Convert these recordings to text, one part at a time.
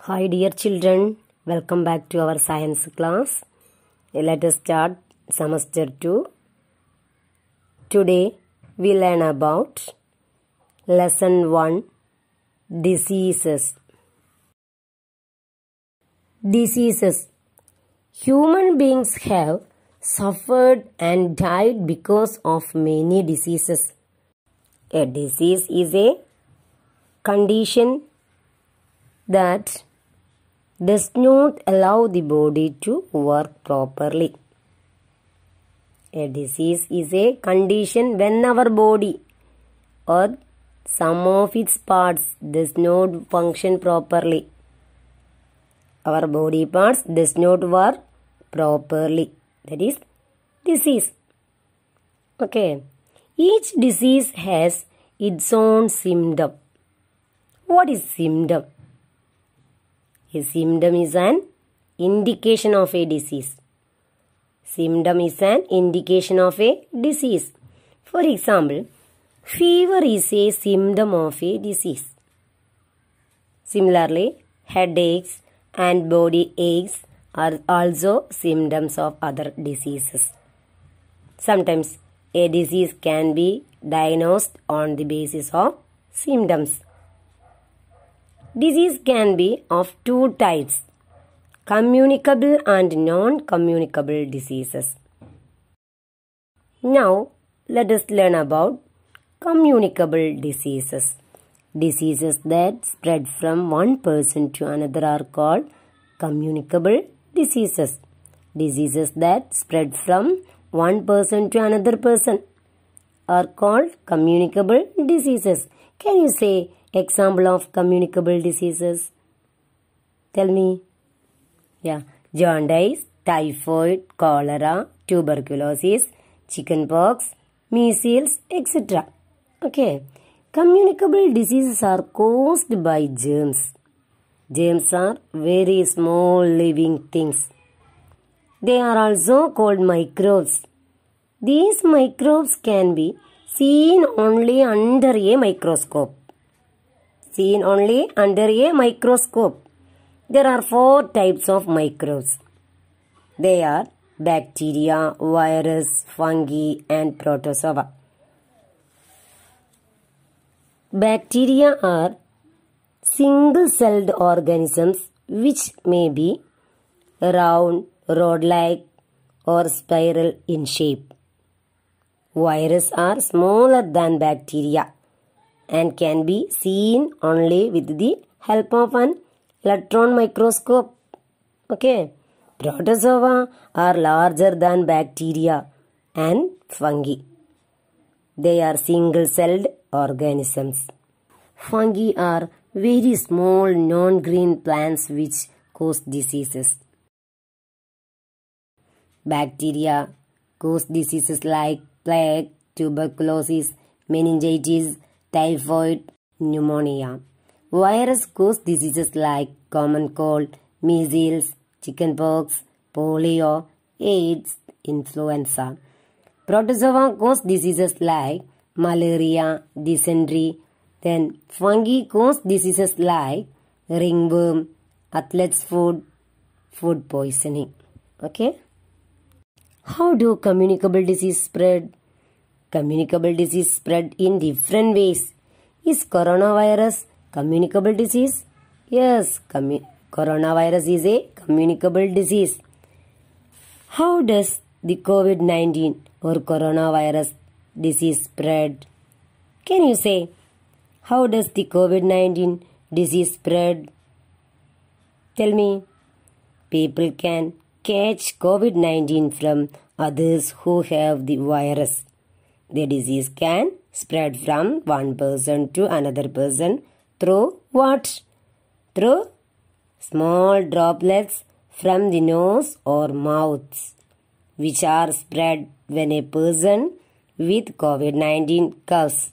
Hi dear children, welcome back to our science class. Let us start semester 2. Today we learn about lesson 1, diseases. Diseases. Human beings have suffered and died because of many diseases. A disease is a condition that does not allow the body to work properly. A disease is a condition when our body or some of its parts does not function properly. Our body parts does not work properly. That is disease. Okay. Each disease has its own symptom. What is symptom? A symptom is an indication of a disease. Symptom is an indication of a disease. For example, fever is a symptom of a disease. Similarly, headaches and body aches are also symptoms of other diseases. Sometimes a disease can be diagnosed on the basis of symptoms. Disease can be of two types, communicable and non-communicable diseases. Now, let us learn about communicable diseases. Diseases that spread from one person to another are called communicable diseases. Diseases that spread from one person to another person are called communicable diseases. Can you say example of communicable diseases? Tell me. Yeah. Jaundice, typhoid, cholera, tuberculosis, chickenpox, measles, etc. Okay. Communicable diseases are caused by germs. Germs are very small living things. They are also called microbes. These microbes can be seen only under a microscope. Seen only under a microscope. There are 4 types of microbes. They are bacteria, virus, fungi, and protozoa. Bacteria are single-celled organisms which may be round, rod-like, or spiral in shape. Viruses are smaller than bacteria and can be seen only with the help of an electron microscope. Okay. Protozoa are larger than bacteria and fungi. They are single-celled organisms. Fungi are very small non-green plants which cause diseases. Bacteria cause diseases like plague, tuberculosis, meningitis, typhoid, pneumonia. Virus cause diseases like common cold, measles, chickenpox, polio, AIDS, influenza. Protozoa cause diseases like malaria, dysentery. Then fungi cause diseases like ringworm, athlete's foot, food poisoning. Okay. How do communicable disease spread? Communicable disease spread in different ways. Is coronavirus communicable disease? Yes, coronavirus is a communicable disease. How does the COVID-19 or coronavirus disease spread? Can you say, how does the COVID-19 disease spread? Tell me. People can catch COVID-19 from others who have the virus. The disease can spread from one person to another person through what? Through small droplets from the nose or mouth, which are spread when a person with COVID-19 coughs.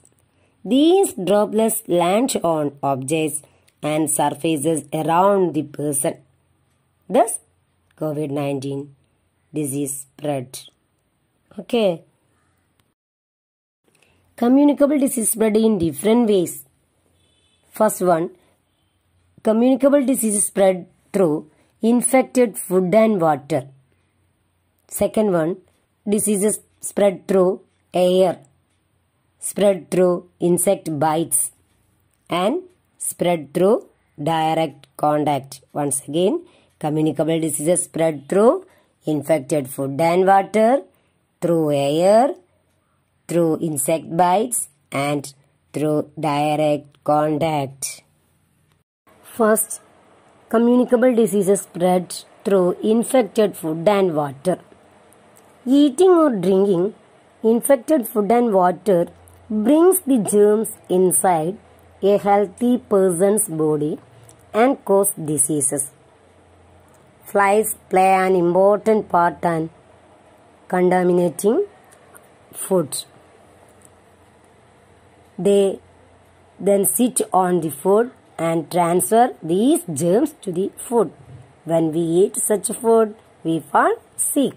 These droplets land on objects and surfaces around the person. Thus, COVID-19 disease spread. Okay. Communicable disease spread in different ways. First one, Communicable diseases spread through infected food and water. Second one, diseases spread through air, spread through insect bites, and spread through direct contact. Once again, communicable diseases spread through infected food and water, through air, through insect bites, and through direct contact. First, communicable diseases spread through infected food and water. Eating or drinking infected food and water brings the germs inside a healthy person's body and cause diseases. Flies play an important part in contaminating food. They then sit on the food and transfer these germs to the food. When we eat such food, we fall sick.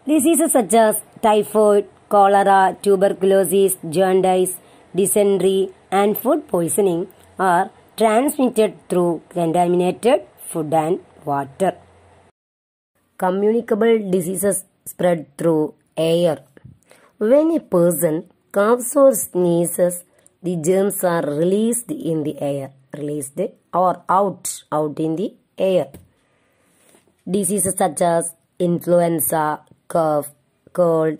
Diseases such as typhoid, cholera, tuberculosis, jaundice, dysentery, and food poisoning are transmitted through contaminated food and water. Communicable diseases spread through air. When a person coughs or sneezes, the germs are released in the air, out in the air. Diseases such as influenza, cough, cold,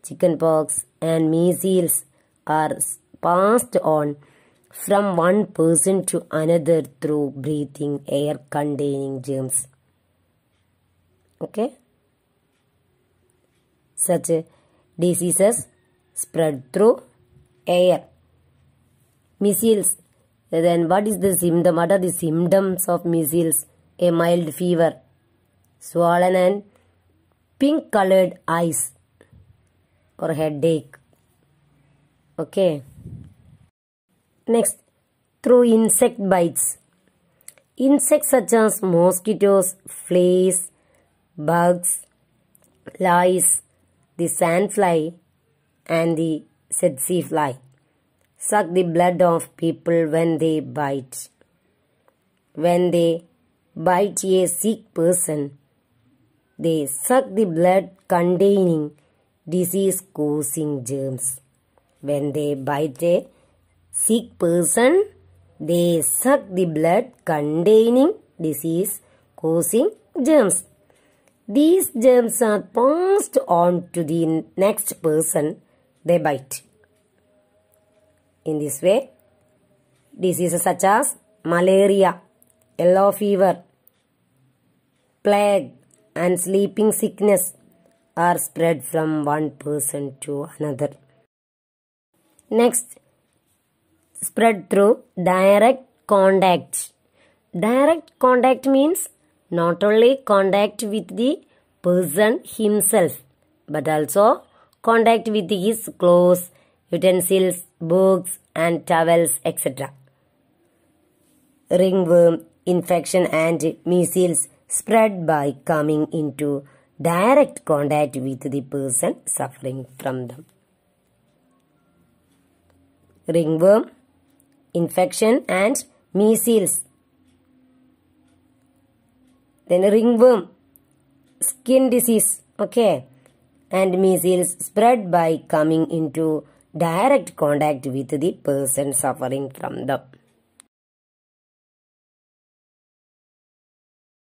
chickenpox, and measles are passed on from one person to another through breathing air containing germs. Okay? Such diseases spread through air. Measles. Then what is the symptom? What are the symptoms of measles? A mild fever, swollen and pink colored eyes, or headache. Okay. Next, through insect bites. Insects such as mosquitoes, fleas, bugs, lice, the sandfly, and the tsetse fly suck the blood of people when they bite. When they bite a sick person, they suck the blood containing disease-causing germs. When they bite a sick person, they suck the blood containing disease-causing germs. These germs are passed on to the next person they bite. In this way, diseases such as malaria, yellow fever, plague, and sleeping sickness are spread from one person to another. Next, spread through direct contact. Direct contact means not only contact with the person himself, but also contact with his clothes, utensils, books, and towels, etc. Ringworm infection and measles spread by coming into direct contact with the person suffering from them. Ringworm infection and measles. Then ringworm, skin disease, okay, and measles spread by coming into direct contact with the person suffering from them.